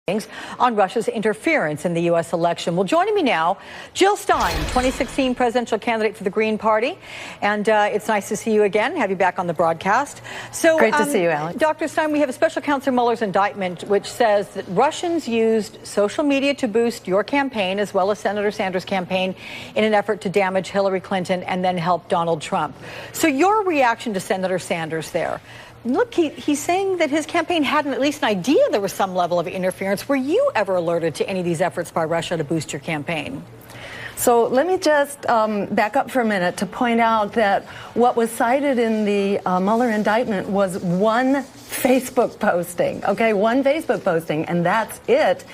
on Russia's interference in the U.S. election. Well, joining me now, Jill Stein, 2016 presidential candidate for the Green Party. And it's nice to see you again, have you back on the broadcast. So, great to see you, Alex. Dr. Stein, we have a special counsel Mueller's indictment, which says that Russians used social media to boost your campaign, as well as Senator Sanders' campaign, in an effort to damage Hillary Clinton and then help Donald Trump. So your reaction to Senator Sanders there? Look, he's saying that his campaign had at least an idea there was some level of interference. Were you ever alerted to any of these efforts by Russia to boost your campaign? So let me just back up for a minute to point out that what was cited in the Mueller indictment was one Facebook posting, okay, one Facebook posting, and that's it.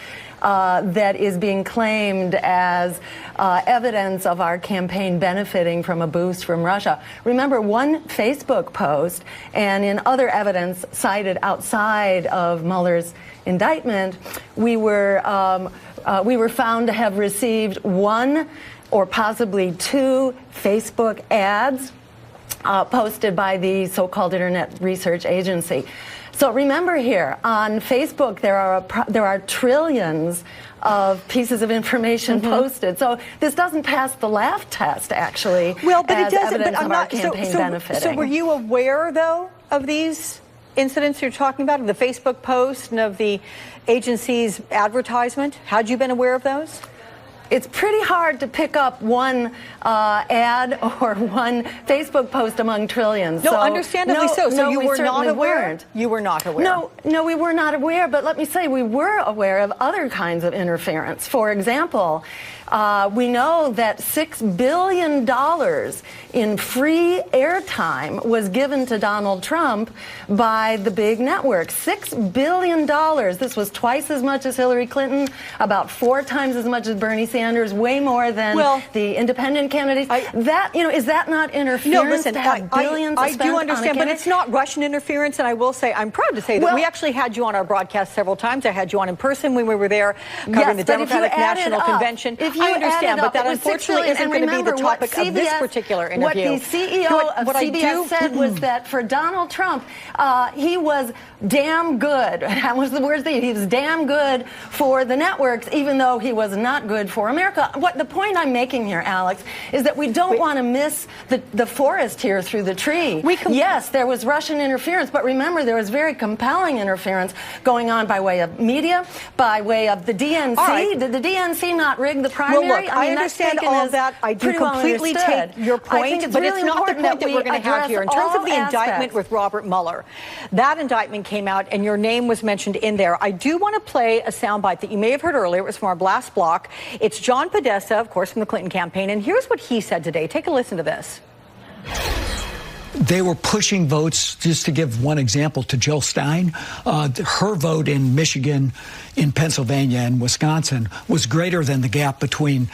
That is being claimed as evidence of our campaign benefiting from a boost from Russia. Remember, one Facebook post, and in other evidence cited outside of Mueller's indictment, we were found to have received one or possibly two Facebook ads posted by the so-called Internet Research Agency. So remember here, on Facebook, there are trillions of pieces of information posted. So this doesn't pass the laugh test, actually, well, but as it doesn't, evidence but of our campaign benefiting. So were you aware, though, of these incidents you're talking about, of the Facebook post and of the agency's advertisement? Had you been aware of those? It's pretty hard to pick up one ad or one Facebook post among trillions. No, understandably so. So you were not aware? You were not aware? No, we were not aware. But let me say, we were aware of other kinds of interference. For example, we know that $6 billion in free airtime was given to Donald Trump by the big networks. $6 billion. This was twice as much as Hillary Clinton, about 4 times as much as Bernie Sanders, way more than the independent candidates. Is that not interference? No, listen, to have billions I spent do understand, but it's not Russian interference, and I will say, I'm proud to say that we actually had you on our broadcast several times. I had you on in person when we were there covering the Democratic National Convention. I understand, but that unfortunately isn't going to be the topic of this particular interview. What the CEO of CBS said was that for Donald Trump, he was damn good. That was the word he was damn good for the networks, even though he was not good for America. What the point I'm making here, Alex, is that we don't want to miss the forest here through the tree. Yes, there was Russian interference, but remember, there was very compelling interference going on by way of media, by way of the DNC. Right. Did the DNC not rig the primary? Well, look, I understand all of that. I do completely take your point, but it's not the point that we're going to have here. In terms of the indictment with Robert Mueller, that indictment came out and your name was mentioned in there. I do want to play a soundbite that you may have heard earlier. It was from our blast block. It's John Podesta, of course, from the Clinton campaign, and here's what he said today. Take a listen to this. They were pushing votes, just to give one example, to Jill Stein. Her vote in Michigan, in Pennsylvania, and Wisconsin was greater than the gap between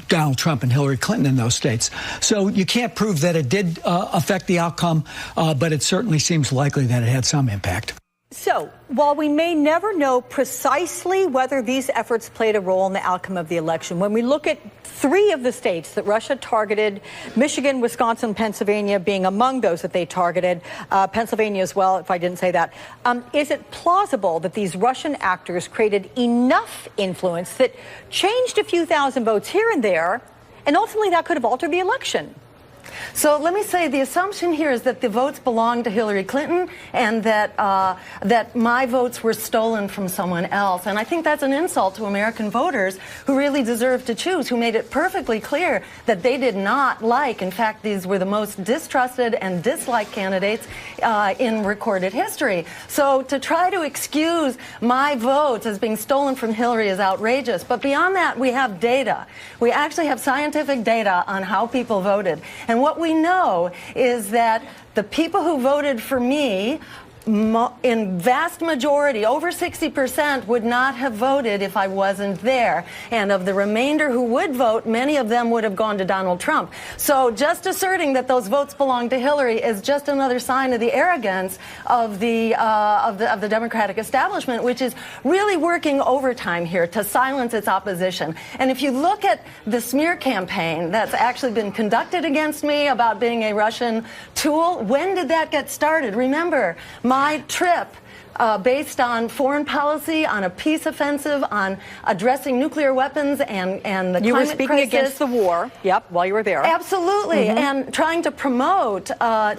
Donald Trump and Hillary Clinton in those states. So you can't prove that it did affect the outcome, but it certainly seems likely that it had some impact. So, while we may never know precisely whether these efforts played a role in the outcome of the election, when we look at 3 of the states that Russia targeted, Michigan, Wisconsin, Pennsylvania being among those that they targeted, Pennsylvania as well, if I didn't say that, is it plausible that these Russian actors created enough influence that changed a few thousand votes here and there, and ultimately that could have altered the election? So let me say the assumption here is that the votes belong to Hillary Clinton and that that my votes were stolen from someone else. And I think that's an insult to American voters who really deserve to choose, who made it perfectly clear that they did not like. In fact, these were the most distrusted and disliked candidates in recorded history. So to try to excuse my votes as being stolen from Hillary is outrageous. But beyond that, we have data. We actually have scientific data on how people voted. And what we know is that the people who voted for me, in vast majority, over 60%, would not have voted if I wasn't there. And of the remainder who would vote, many of them would have gone to Donald Trump. So just asserting that those votes belong to Hillary is just another sign of the arrogance of the Democratic establishment, which is really working overtime here to silence its opposition. And if you look at the smear campaign that's actually been conducted against me about being a Russian tool, when did that get started? Remember, my trip based on foreign policy, on a peace offensive, on addressing nuclear weapons and the climate crisis. You were speaking against the war, yep, while you were there. Absolutely, and trying to promote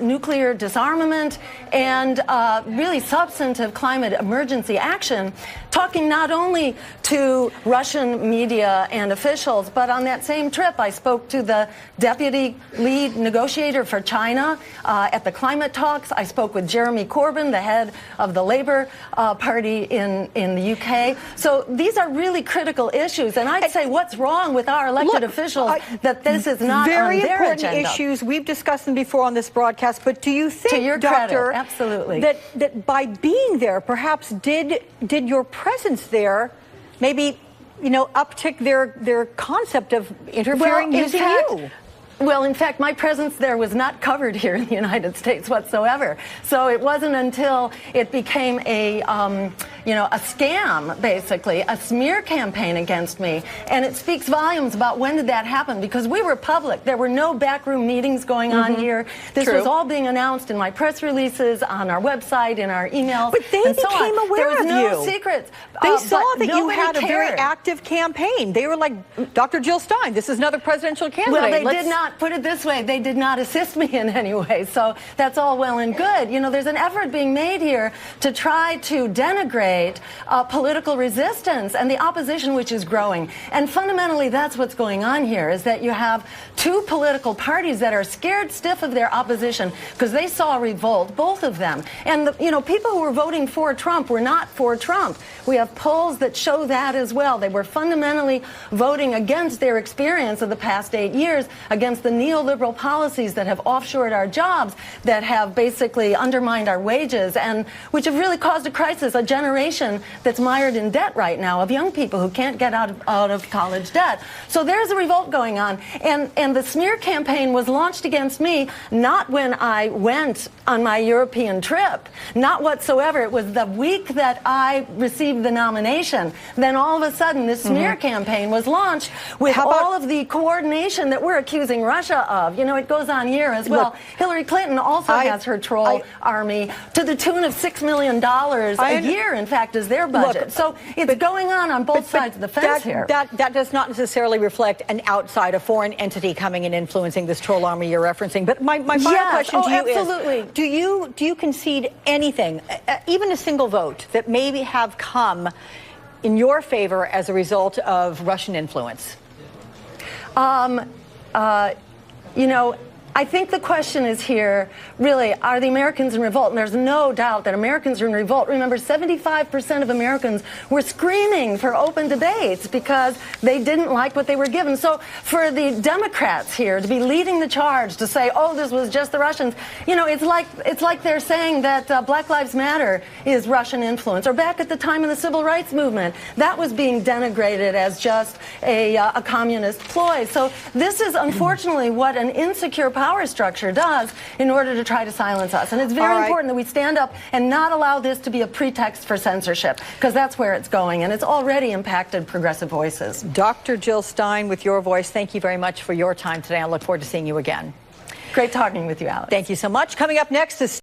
nuclear disarmament and really substantive climate emergency action, talking not only to Russian media and officials, but on that same trip I spoke to the deputy lead negotiator for China at the climate talks. I spoke with Jeremy Corbyn, the head of the Labour Party in the UK. So these are really critical issues, and I'd say what's wrong with our elected officials that this is not on their agenda. Very important issues. We've discussed them before on this broadcast, but do you think, to your Doctor, credit, absolutely, that by being there, perhaps did your presence there maybe, you know, uptick their concept of interfering using you? Well, in fact, my presence there was not covered here in the United States whatsoever. So it wasn't until it became a scam, basically, a smear campaign against me. And it speaks volumes about when did that happen, because we were public. There were no backroom meetings going on here. This was all being announced in my press releases, on our website, in our emails. But they became aware of you. There was no secrets. They saw that you had a very cared. active campaign. They were like, Dr. Jill Stein, this is another presidential candidate. Well, they did not. Put it this way, they did not assist me in any way, so that's all well and good. You know, there's an effort being made here to try to denigrate political resistance and the opposition which is growing. And fundamentally, that's what's going on here, is that you have two political parties that are scared stiff of their opposition because they saw a revolt, both of them. And, people who were voting for Trump were not for Trump. We have polls that show that as well. They were fundamentally voting against their experience of the past 8 years, against the neoliberal policies that have offshored our jobs, that have basically undermined our wages, and which have really caused a crisis, a generation that's mired in debt right now, of young people who can't get out of college debt. So there's a revolt going on, and the smear campaign was launched against me not when I went on my European trip, not whatsoever. It was the week that I received the nomination. Then all of a sudden this smear campaign was launched with all of the coordination that we're accusing Russia of. You know, it goes on here as well. Look, Hillary Clinton also has her troll army to the tune of $6 million a year, in fact, is their budget. Look, so it's going on both sides of the fence here. That does not necessarily reflect an outside, a foreign entity coming and influencing this troll army you're referencing. But my final question to you is, do you concede anything, even a single vote, that maybe have come in your favor as a result of Russian influence? I think the question is here, really, are the Americans in revolt? And there's no doubt that Americans are in revolt. Remember, 75% of Americans were screaming for open debates because they didn't like what they were given. So for the Democrats here to be leading the charge, to say, oh, this was just the Russians, it's like they're saying that Black Lives Matter is Russian influence. Or back at the time of the Civil Rights Movement, that was being denigrated as just a communist ploy. So this is, unfortunately, what an insecure power structure does in order to try to silence us. And it's very important that we stand up and not allow this to be a pretext for censorship, because that's where it's going, and it's already impacted progressive voices. Dr. Jill Stein, with your voice, thank you very much for your time today. I look forward to seeing you again. Great talking with you, Alex. Thank you so much. Coming up next is